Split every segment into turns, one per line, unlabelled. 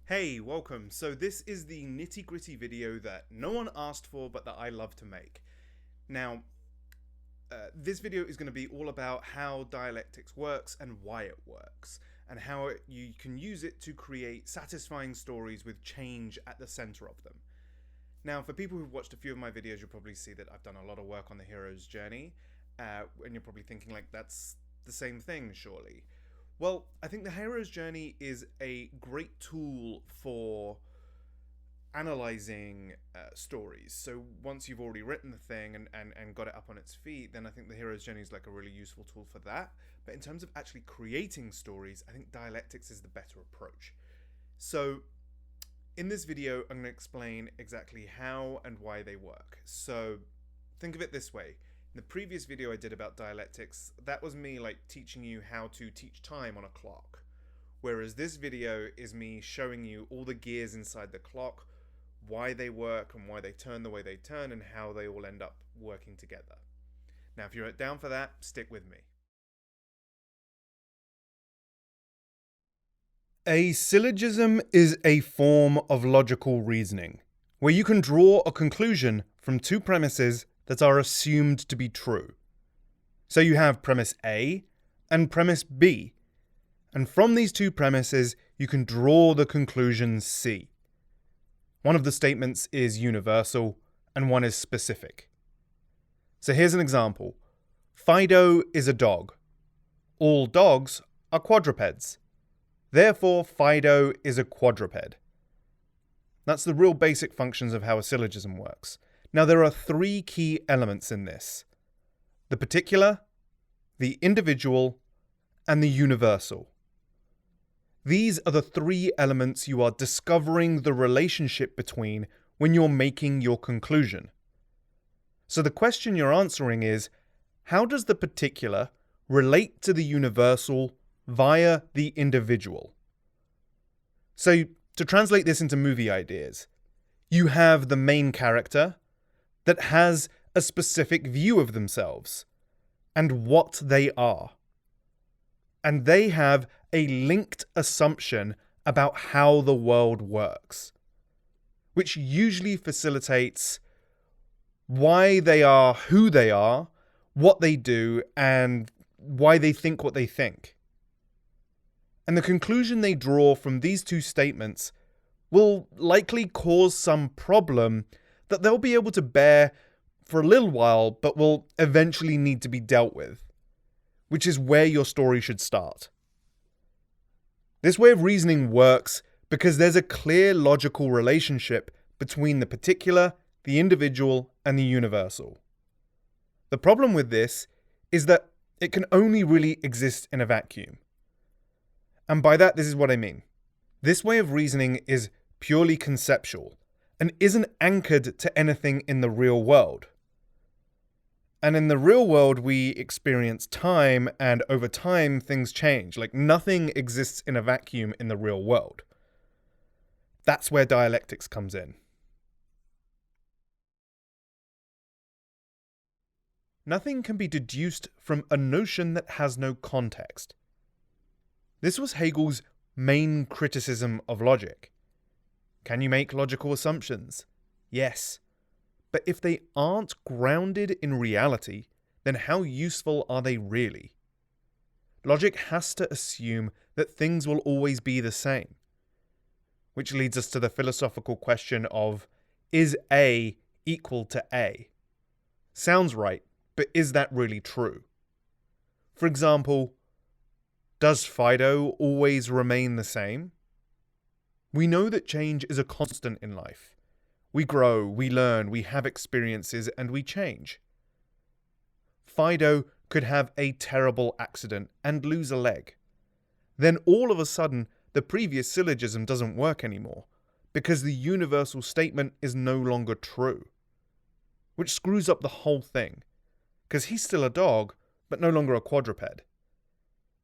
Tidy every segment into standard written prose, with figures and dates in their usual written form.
Hey, welcome. So this is the nitty-gritty video that no one asked for but that I love to make. Now, this video is going to be all about how dialectics works and why it works, and how you can use it to create satisfying stories with change at the center of them. Now, for people who've watched a few of my videos, you'll probably see that I've done a lot of work on the hero's journey, and you're probably thinking, like, that's the same thing, surely. Well, I think the hero's journey is a great tool for analyzing stories. So once you've already written the thing and got it up on its feet, then I think the hero's journey is like a really useful tool for that. But in terms of actually creating stories, I think dialectics is the better approach. So in this video, I'm going to explain exactly how and why they work. So think of it this way. In the previous video I did about dialectics, that was me like teaching you how to teach time on a clock. Whereas this video is me showing you all the gears inside the clock, why they work and why they turn the way they turn, and how they all end up working together. Now, if you're down for that, stick with me. A syllogism is a form of logical reasoning, where you can draw a conclusion from two premises that are assumed to be true. So you have premise A and premise B, and from these two premises you can draw the conclusion C. One of the statements is universal and one is specific. So here's an example. Fido is a dog. All dogs are quadrupeds. Therefore, Fido is a quadruped. That's the real basic functions of how a syllogism works. Now, there are three key elements in this: the particular, the individual, and the universal. These are the three elements you are discovering the relationship between when you're making your conclusion. So the question you're answering is, how does the particular relate to the universal via the individual? So to translate this into movie ideas, you have the main character that has a specific view of themselves and what they are. And they have a linked assumption about how the world works, which usually facilitates why they are who they are, what they do, and why they think what they think. And the conclusion they draw from these two statements will likely cause some problem that they'll be able to bear for a little while, but will eventually need to be dealt with, which is where your story should start. This way of reasoning works because there's a clear logical relationship between the particular, the individual, and the universal. The problem with this is that it can only really exist in a vacuum. And by that, this is what I mean. This way of reasoning is purely conceptual and isn't anchored to anything in the real world. And in the real world, we experience time, and over time, things change. Like, nothing exists in a vacuum in the real world. That's where dialectics comes in. Nothing can be deduced from a notion that has no context. This was Hegel's main criticism of logic. Can you make logical assumptions? Yes. But if they aren't grounded in reality, then how useful are they really? Logic has to assume that things will always be the same. Which leads us to the philosophical question of, is A equal to A? Sounds right, but is that really true? For example, does Fido always remain the same? We know that change is a constant in life. We grow, we learn, we have experiences, and we change. Fido could have a terrible accident and lose a leg. Then all of a sudden, the previous syllogism doesn't work anymore, because the universal statement is no longer true. Which screws up the whole thing, because he's still a dog, but no longer a quadruped.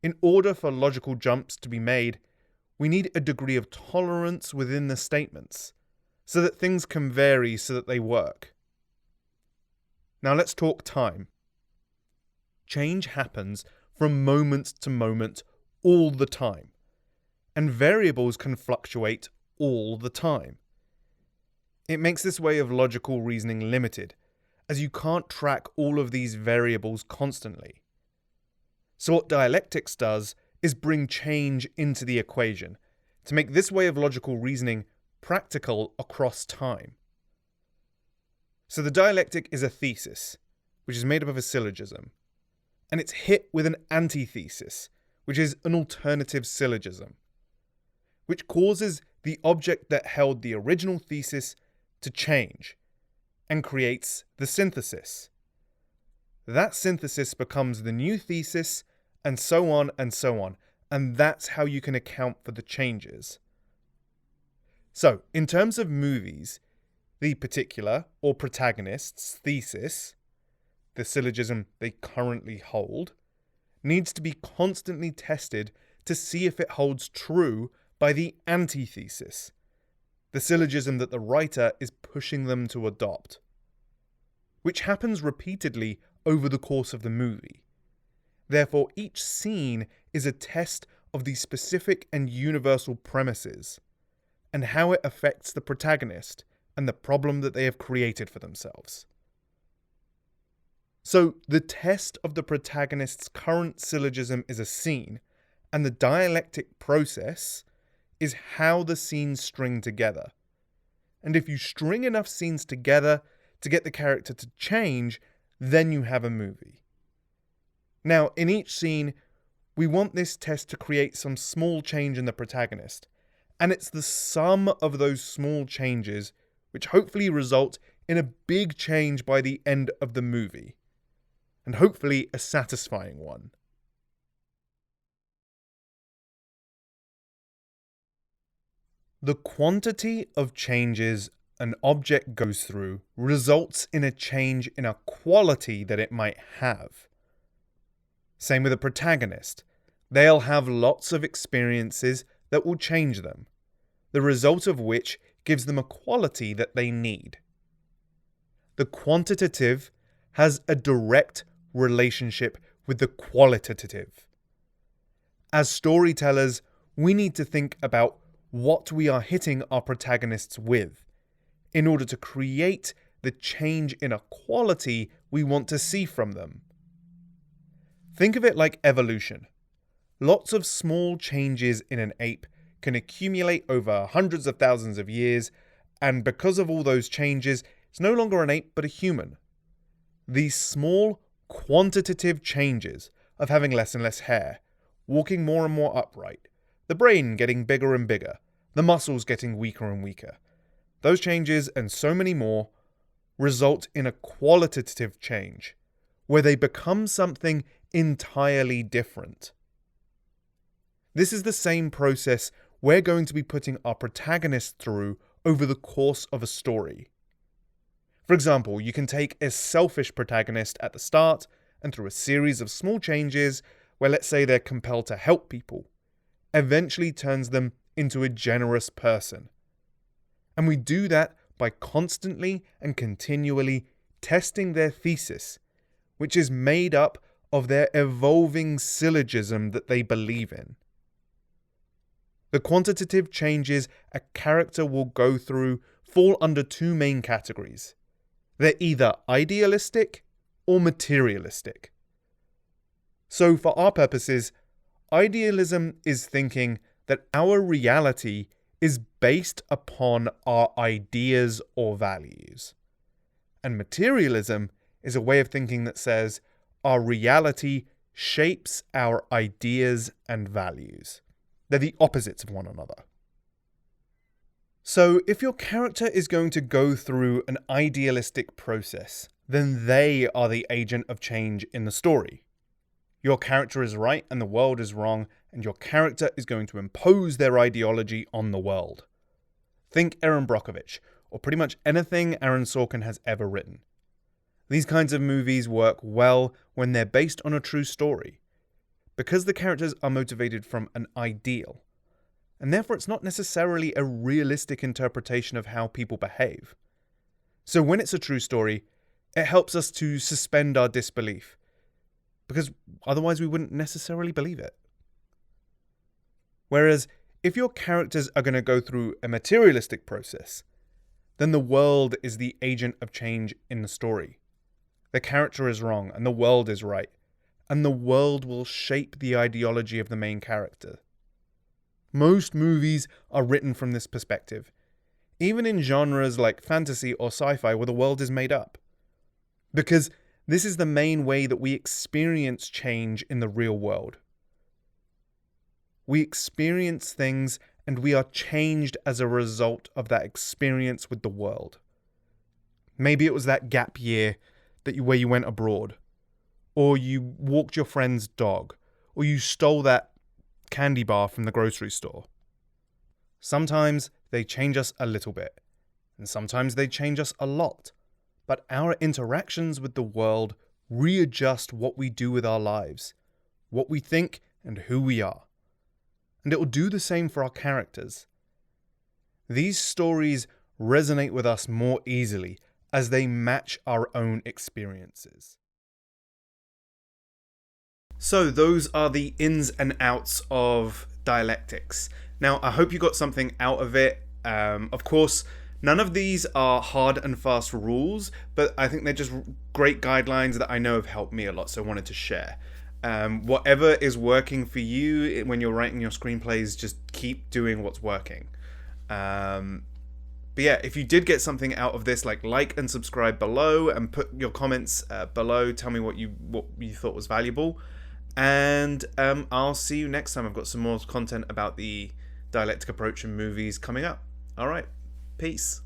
In order for logical jumps to be made, we need a degree of tolerance within the statements, so that things can vary so that they work. Now let's talk time. Change happens from moment to moment all the time, and variables can fluctuate all the time. It makes this way of logical reasoning limited, as you can't track all of these variables constantly. So what dialectics does is bring change into the equation to make this way of logical reasoning practical across time. So the dialectic is a thesis, which is made up of a syllogism, and it's hit with an antithesis, which is an alternative syllogism, which causes the object that held the original thesis to change and creates the synthesis. That synthesis becomes the new thesis, and so on and so on, and that's how you can account for the changes. So, in terms of movies, the particular or protagonist's thesis, the syllogism they currently hold, needs to be constantly tested to see if it holds true by the antithesis, the syllogism that the writer is pushing them to adopt, which happens repeatedly over the course of the movie. Therefore, each scene is a test of the specific and universal premises, and how it affects the protagonist and the problem that they have created for themselves. So, the test of the protagonist's current syllogism is a scene, and the dialectic process is how the scenes string together. And if you string enough scenes together to get the character to change, then you have a movie. Now, in each scene, we want this test to create some small change in the protagonist, and it's the sum of those small changes which hopefully result in a big change by the end of the movie, and hopefully a satisfying one. The quantity of changes an object goes through results in a change in a quality that it might have. Same with a protagonist. They'll have lots of experiences that will change them, the result of which gives them a quality that they need. The quantitative has a direct relationship with the qualitative. As storytellers, we need to think about what we are hitting our protagonists with in order to create the change in a quality we want to see from them. Think of it like evolution. Lots of small changes in an ape can accumulate over hundreds of thousands of years, and because of all those changes, it's no longer an ape but a human. These small quantitative changes of having less and less hair, walking more and more upright, the brain getting bigger and bigger, the muscles getting weaker and weaker. Those changes, and so many more, result in a qualitative change, where they become something entirely different. This is the same process we're going to be putting our protagonist through over the course of a story. For example, you can take a selfish protagonist at the start, and through a series of small changes, where let's say they're compelled to help people, eventually turns them into a generous person. And we do that by constantly and continually testing their thesis, which is made up of their evolving syllogism that they believe in. The quantitative changes a character will go through fall under two main categories. They're either idealistic or materialistic. So for our purposes, idealism is thinking that our reality is based upon our ideas or values. And materialism is a way of thinking that says our reality shapes our ideas and values. They're the opposites of one another. So if your character is going to go through an idealistic process, then they are the agent of change in the story. Your character is right and the world is wrong, and your character is going to impose their ideology on the world. Think Erin Brockovich, or pretty much anything Aaron Sorkin has ever written. These kinds of movies work well when they're based on a true story, because the characters are motivated from an ideal, and therefore it's not necessarily a realistic interpretation of how people behave. So when it's a true story, it helps us to suspend our disbelief, because otherwise we wouldn't necessarily believe it. Whereas if your characters are going to go through a materialistic process, then the world is the agent of change in the story. The character is wrong and the world is right, and the world will shape the ideology of the main character. Most movies are written from this perspective, even in genres like fantasy or sci-fi where the world is made up. Because this is the main way that we experience change in the real world. We experience things and we are changed as a result of that experience with the world. Maybe it was that gap year where you went abroad, or you walked your friend's dog, or you stole that candy bar from the grocery store. Sometimes they change us a little bit, and sometimes they change us a lot. But our interactions with the world readjust what we do with our lives, what we think and who we are. And it will do the same for our characters. These stories resonate with us more easily as they match our own experiences. So those are the ins and outs of dialectics. Now, I hope you got something out of it. Of course, none of these are hard and fast rules, but I think they're just great guidelines that I know have helped me a lot, so I wanted to share. Whatever is working for you when you're writing your screenplays, just keep doing what's working. But yeah, if you did get something out of this, like and subscribe below and put your comments below. Tell me what you thought was valuable. And I'll see you next time. I've got some more content about the dialectic approach in movies coming up. All right. Peace.